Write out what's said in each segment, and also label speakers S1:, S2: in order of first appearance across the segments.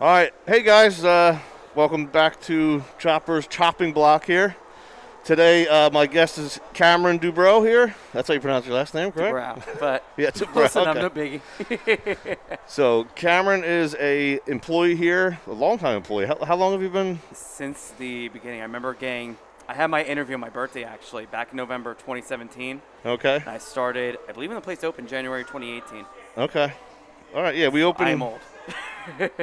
S1: All right. Hey, guys. Welcome back to Chopper's Chopping Block here. Today, my guest is Cameron Dubrow here. That's how you pronounce your last name, correct?
S2: Dubrow, but
S1: Yeah, Dubrow.
S2: listen,
S1: Okay.
S2: I'm no biggie.
S1: So Cameron is a employee here, a long-time employee. How long have you been?
S2: Since the beginning, I had my interview on my birthday, actually, back in November 2017.
S1: Okay.
S2: And I started, I believe, when the place opened January 2018.
S1: Okay. All right. Yeah, we opened
S2: I am old.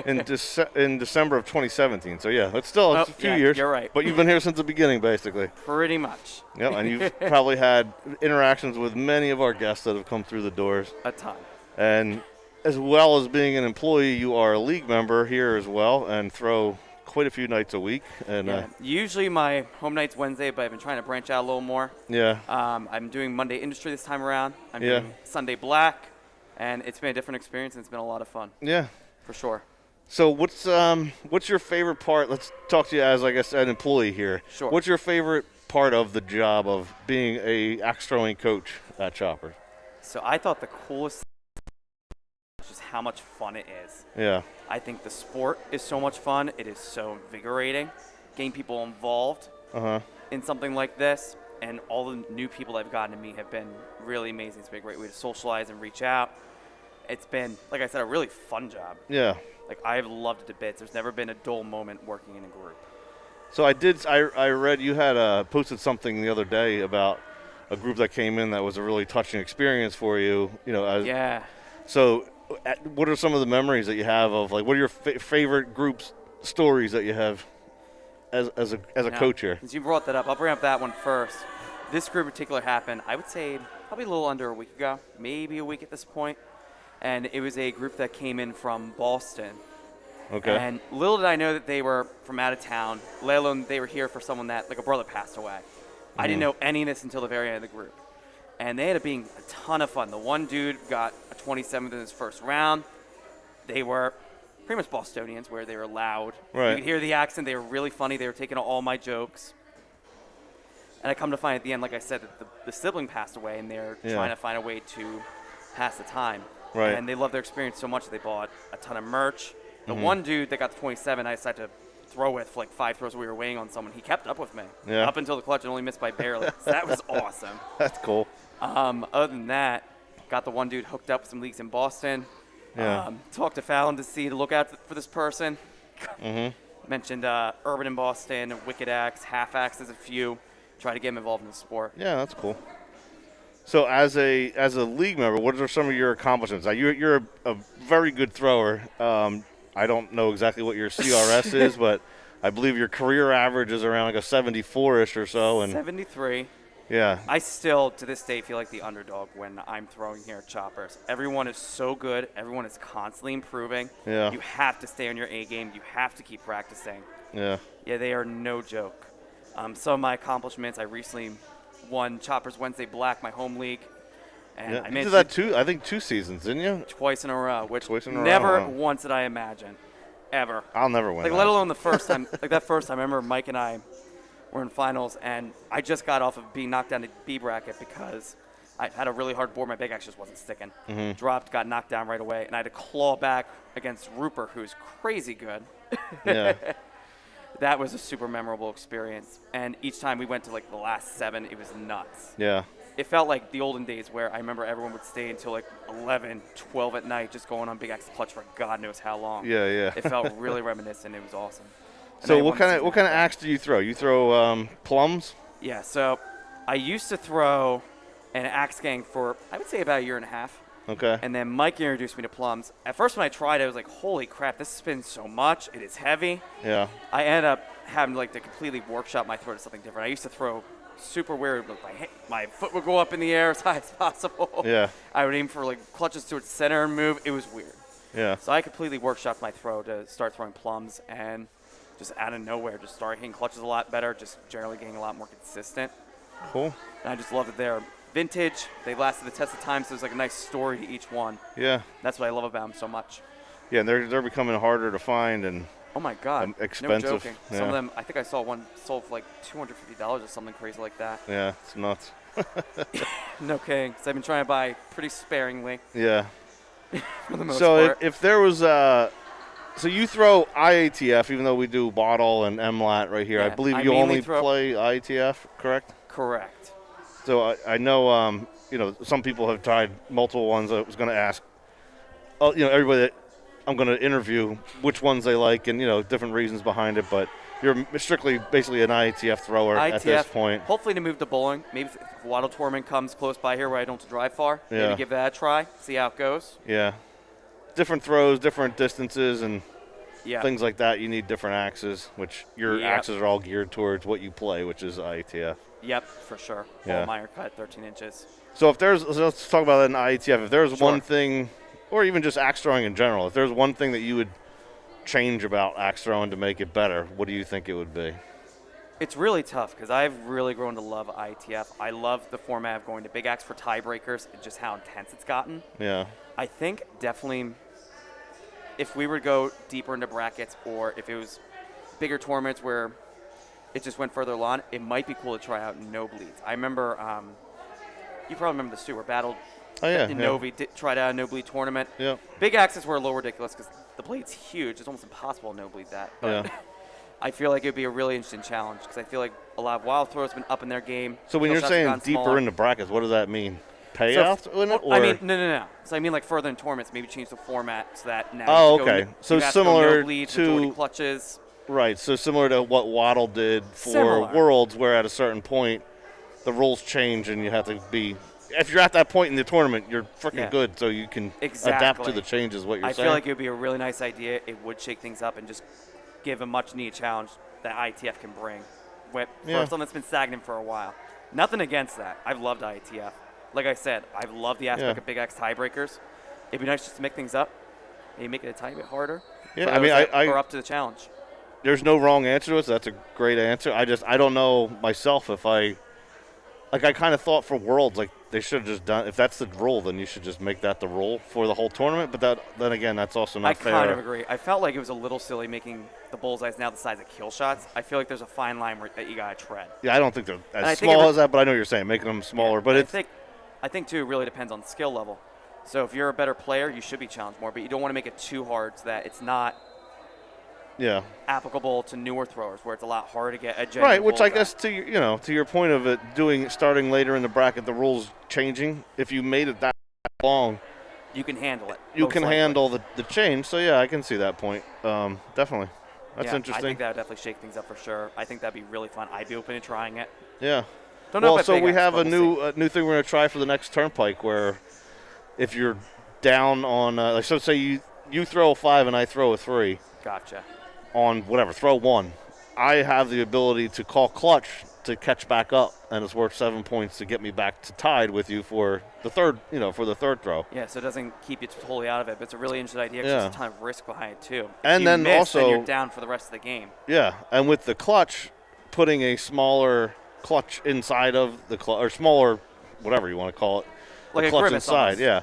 S1: in December of 2017. So yeah, it's still a few
S2: yeah,
S1: years.
S2: you're right.
S1: But you've been here since the beginning, basically.
S2: Pretty much.
S1: Yep. And you've probably had interactions with many of our guests that have come through the doors.
S2: A ton.
S1: And as well as being an employee, you are a league member here as well and throw quite a few nights a week. And
S2: Yeah. Usually my home night's Wednesday, but I've been trying to branch out a little more.
S1: yeah.
S2: I'm doing Monday Industry this time around. I'm
S1: Yeah.
S2: doing Sunday Black, and it's been a different experience, and it's been a lot of fun,
S1: Yeah.
S2: for sure.
S1: So what's your favorite part? Let's talk to you as, like I said, an employee here.
S2: Sure.
S1: What's your favorite part of the job of being a Axrowing coach at Chopper?
S2: So I thought the coolest is just how much fun it is.
S1: Yeah.
S2: I think the sport is so much fun. It is so invigorating. Getting people involved in something like this, and all the new people I've gotten to meet have been really amazing. It's been a great way to socialize and reach out. It's been, like I said, a really fun job.
S1: Yeah.
S2: Like, I've loved it to bits. There's never been a dull moment working in a group.
S1: So I read you had posted something the other day about a group that came in that was a really touching experience for you.
S2: Yeah.
S1: So what are some of the memories that you have of, like, what are your favorite groups stories that you have as a coach here?
S2: Since you brought that up, I'll bring up that one first. This group in particular happened, I would say, probably a little under a week ago, maybe a week at this point. And it was a group that came in from Boston.
S1: Okay.
S2: And little did I know that they were from out of town, let alone they were here for someone that, like, a brother passed away. I didn't know any of this until the very end of the group. And they ended up being a ton of fun. The one dude got a 27th in his first round. They were pretty much Bostonians, where they were loud.
S1: Right.
S2: You could hear the accent. They were really funny. They were taking all my jokes. And I come to find at the end, like I said, that the sibling passed away, and they're trying to find a way to pass the time.
S1: Right.
S2: And they loved their experience so much that they bought a ton of merch. The one dude that got the 27, I decided to throw with for like 5 throws we were weighing on someone. He kept up with me up until the clutch and only missed by barely. So that was awesome.
S1: That's cool.
S2: Other than that, got the one dude hooked up with some leagues in Boston.
S1: Yeah.
S2: Talked to Fallon to look out for this person. Mentioned Urban in Boston, Wicked Axe, Half Axe, there's a few. Try to get him involved in the sport.
S1: Yeah, that's cool. So as a league member, what are some of your accomplishments? Now, you're a very good thrower. I don't know exactly what your CRS is, but I believe your career average is around like a 74-ish or so. And
S2: 73.
S1: yeah.
S2: I still, to this day, feel like the underdog when I'm throwing here at Choppers. Everyone is so good. Everyone is constantly improving.
S1: Yeah.
S2: You have to stay on your A game. You have to keep practicing.
S1: Yeah.
S2: Yeah, they are no joke. Some of my accomplishments, I recently won Choppers Wednesday Black, my home league. And
S1: Yeah.
S2: I
S1: You did that I think 2 seasons, didn't you?
S2: twice in a row, which
S1: Twice in a row,
S2: never
S1: wow.
S2: once did I imagine, ever.
S1: I'll never win.
S2: Like,
S1: that.
S2: let alone the first time. Like, that first time, I remember Mike and I were in finals, and I just got off of being knocked down to B bracket because I had a really hard board. My big axe just wasn't sticking. Dropped, got knocked down right away, and I had to claw back against Rupert, who's crazy good.
S1: Yeah.
S2: That was a super memorable experience. And each time we went to, like, the last 7, it was nuts.
S1: Yeah.
S2: It felt like the olden days where I remember everyone would stay until, like, 11, 12 at night just going on big axe clutch for God knows how long.
S1: Yeah, yeah.
S2: It felt really reminiscent. It was awesome. And
S1: So
S2: I
S1: what
S2: won the
S1: kind of
S2: season.
S1: axe do you throw? You throw plums?
S2: Yeah, so I used to throw an axe gang for, I would say, about a year and a half.
S1: Okay.
S2: And then Mike introduced me to plums. At first when I tried it, I was like, holy crap, this spins so much. It is heavy.
S1: Yeah.
S2: I ended up having to completely workshop my throw to something different. I used to throw super weird. My foot would go up in the air as high as possible.
S1: Yeah.
S2: I would aim for, like, clutches to its center and move. It was weird.
S1: Yeah.
S2: So I completely workshopped my throw to start throwing plums, and just out of nowhere, just started hitting clutches a lot better, just generally getting a lot more consistent.
S1: Cool.
S2: And I just love that they're vintage. They lasted the test of time, so there's like a nice story to each one.
S1: Yeah.
S2: That's what I love about them so much.
S1: Yeah, and they're becoming harder to find and
S2: Oh my God.
S1: expensive.
S2: No joking.
S1: Yeah.
S2: Some of them, I think I saw one sold for like $250 or something crazy like that.
S1: Yeah, it's nuts.
S2: No kidding. So I've been trying to buy pretty sparingly
S1: Yeah.
S2: for the most
S1: So
S2: part.
S1: if there was So you throw IATF, even though we do bottle and MLAT right here.
S2: Yeah,
S1: I believe
S2: I
S1: you
S2: mainly
S1: only
S2: throw-
S1: play IATF, correct?
S2: Correct.
S1: So I know, some people have tried multiple ones. I was going to ask, everybody that I'm going to interview which ones they like and, different reasons behind it. But you're strictly basically an IATF thrower at this point.
S2: Hopefully to move to bowling. Maybe if a Waddle tournament comes close by here where I don't have to drive far,
S1: Yeah.
S2: maybe give that a try, see how it goes.
S1: Yeah. Different throws, different distances, and
S2: Yeah.
S1: things like that. You need different axes, which your
S2: Yep.
S1: axes are all geared towards what you play, which is IATF.
S2: Yep, for sure.
S1: Yeah.
S2: All mine are cut 13 inches.
S1: So let's talk about that in IATF. If there's
S2: Sure.
S1: one thing, or even just axe throwing in general, if there's one thing that you would change about axe throwing to make it better, what do you think it would be?
S2: It's really tough because I've really grown to love ITF. I love the format of going to big axe for tiebreakers and just how intense it's gotten.
S1: Yeah.
S2: I think definitely if we were to go deeper into brackets or if it was bigger tournaments where it just went further along, it might be cool to try out no bleeds. I remember, you probably remember this too, where Battle
S1: Oh, yeah.
S2: in
S1: Yeah.
S2: Novi tried out a no bleed tournament.
S1: Yeah.
S2: Big axes were a little ridiculous because the blade's huge. It's almost impossible to no bleed that. But
S1: Yeah.
S2: I feel like it would be a really interesting challenge because I feel like a lot of wild throws have been up in their game.
S1: So when
S2: Kill
S1: you're
S2: shots have
S1: saying
S2: gotten
S1: deeper
S2: smaller.
S1: into brackets, what does that mean? Payouts in it? Or?
S2: I mean, no. So I mean like further in tournaments, maybe change the format so that now
S1: Oh,
S2: you can
S1: okay.
S2: go,
S1: So
S2: you have to go
S1: similar
S2: no bleed,
S1: to-
S2: majority clutches.
S1: Right, so similar to what Waddle did for
S2: Similar.
S1: Worlds, where at a certain point the rules change and you have to be. If you're at that point in the tournament, you're freaking
S2: Yeah.
S1: good, so you can adapt to
S2: Exactly.
S1: the changes. What you're
S2: I
S1: saying?
S2: feel like it would be a really nice idea. It would shake things up and just give a much-needed challenge that ITF can bring for
S1: Yeah.
S2: something that's been stagnant for a while. Nothing against that. I've loved ITF. Like I said, I've loved the aspect
S1: Yeah.
S2: of Big X tiebreakers. It'd be nice just to make things up, maybe make it a tiny bit harder.
S1: Yeah,
S2: for
S1: I mean,
S2: those that
S1: I
S2: are up to the challenge.
S1: there's no wrong answer to it. So that's a great answer. I don't know myself if I kind of thought for Worlds like they should have just done. If that's the rule, then you should just make that the rule for the whole tournament. But then again, that's also not
S2: I
S1: fair.
S2: kind of agree. I felt like it was a little silly making the bullseyes now the size of kill shots. I feel like there's a fine line that you gotta tread.
S1: Yeah, I don't think they're
S2: And I
S1: as
S2: think
S1: small as that, but I know what you're saying, making them smaller. But
S2: And
S1: it's
S2: I think too, it really depends on skill level. So if you're a better player, you should be challenged more, but you don't want to make it too hard so that it's not
S1: yeah.
S2: applicable to newer throwers, where it's a lot harder to get a genuine
S1: Right, which I
S2: bullseye.
S1: guess to your point of it starting later in the bracket, the rules changing. If you made it that long,
S2: you can handle it.
S1: you
S2: most
S1: can
S2: likely.
S1: handle the change. So yeah, I can see that point. Definitely, that's
S2: Yeah,
S1: interesting.
S2: I think that would definitely shake things up for sure. I think that'd be really fun. I'd be open to trying it.
S1: Yeah.
S2: Don't know
S1: Well,
S2: about
S1: so
S2: Big
S1: we
S2: X,
S1: have
S2: but
S1: a
S2: we'll see.
S1: new thing we're gonna try for the next Turnpike, where if you're down on like so say you throw a 5 and I throw a 3
S2: Gotcha.
S1: on whatever throw 1, I have the ability to call clutch to catch back up, and it's worth 7 points to get me back to tied with you for the third throw.
S2: Yeah, so it doesn't keep you totally out of it, but it's a really interesting idea 'cause
S1: Yeah.
S2: there's a ton of risk behind it too. If
S1: And
S2: you
S1: then
S2: miss,
S1: also-
S2: you're down for the rest of the game.
S1: Yeah, and with the clutch, putting a smaller clutch inside of the clutch, or smaller, whatever you want to call it,
S2: Like
S1: the
S2: a
S1: clutch
S2: grimace
S1: inside,
S2: almost.
S1: yeah.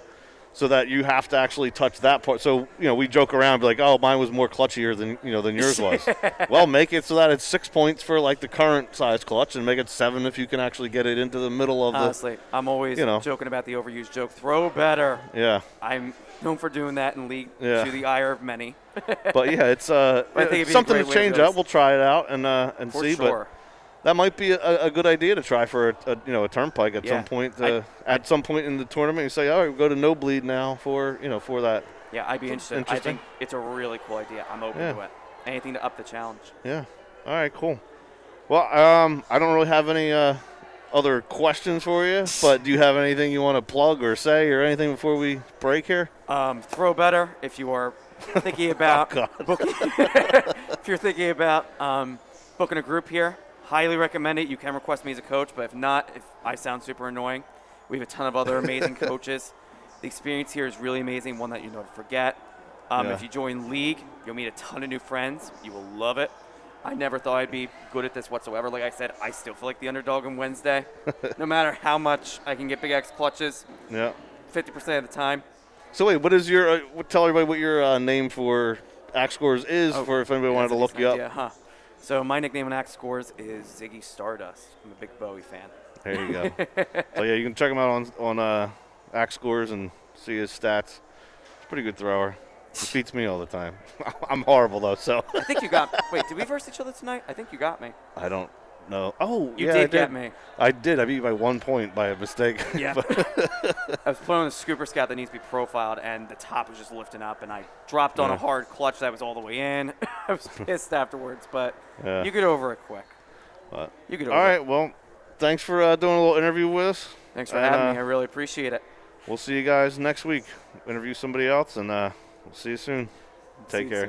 S1: So that you have to actually touch that part. So we joke around, be like, "Oh, mine was more clutchier than yours was." Well, make it so that it's 6 points for like the current size clutch, and make it 7 if you can actually get it into the middle of
S2: Honestly, I'm always joking about the overused joke. Throw better.
S1: Yeah,
S2: I'm known for doing that in league
S1: Yeah.
S2: to the ire of many.
S1: but yeah, it's
S2: I think it'd be a
S1: something
S2: great
S1: to
S2: way to
S1: change
S2: go.
S1: up. We'll try it out and
S2: For
S1: see.
S2: sure.
S1: But that might be a good idea to try for a Turnpike at
S2: Yeah.
S1: some point. At some point in the tournament, you say, "All right, we'll go to no bleed now for for that."
S2: Yeah, I'd be interested. I
S1: Interesting.
S2: think it's a really cool idea. I'm open
S1: Yeah.
S2: to it. Anything to up the challenge.
S1: Yeah. All right. Cool. Well, I don't really have any other questions for you, but do you have anything you want to plug or say or anything before we break here?
S2: Throw better if you are thinking about
S1: God.
S2: booking. If you're thinking about booking a group here, highly recommend it. You can request me as a coach, but if not, if I sound super annoying, we have a ton of other amazing coaches. The experience here is really amazing, one that you never forget.
S1: Yeah.
S2: If you join League, you'll meet a ton of new friends. You will love it. I never thought I'd be good at this whatsoever. Like I said, I still feel like the underdog on Wednesday. No matter how much I can get Big X clutches,
S1: Yeah.
S2: 50% of the time.
S1: So wait, what is your? Tell everybody what your name for Axe Scores is,
S2: Oh,
S1: for if anybody wanted
S2: That's
S1: to
S2: a
S1: look
S2: decent
S1: you up.
S2: idea, huh? So my nickname on Axe Scores is Ziggy StartDust. I'm a big Bowie fan.
S1: There you go. So yeah, you can check him out on Axe Scores and see his stats. He's a pretty good thrower. He beats me all the time. I'm horrible though, so
S2: I think you got. Wait, did we verse each other tonight? I think you got me.
S1: I don't know. Oh,
S2: You
S1: yeah,
S2: did
S1: I
S2: get me.
S1: I did. I beat you by 1 point by a mistake.
S2: Yeah.
S1: But-
S2: I was playing with a Scooper Scout that needs to be profiled, and the top was just lifting up, and I dropped on a hard clutch that was all the way in. I was pissed afterwards, but
S1: Yeah.
S2: you get over it quick.
S1: but-
S2: You get
S1: all
S2: over it.
S1: right. Well, thanks for doing a little interview with us.
S2: Thanks for
S1: And,
S2: having me. I really appreciate it.
S1: We'll see you guys next week. Interview somebody else, and we'll see you soon.
S2: See
S1: Take
S2: you
S1: care.
S2: soon.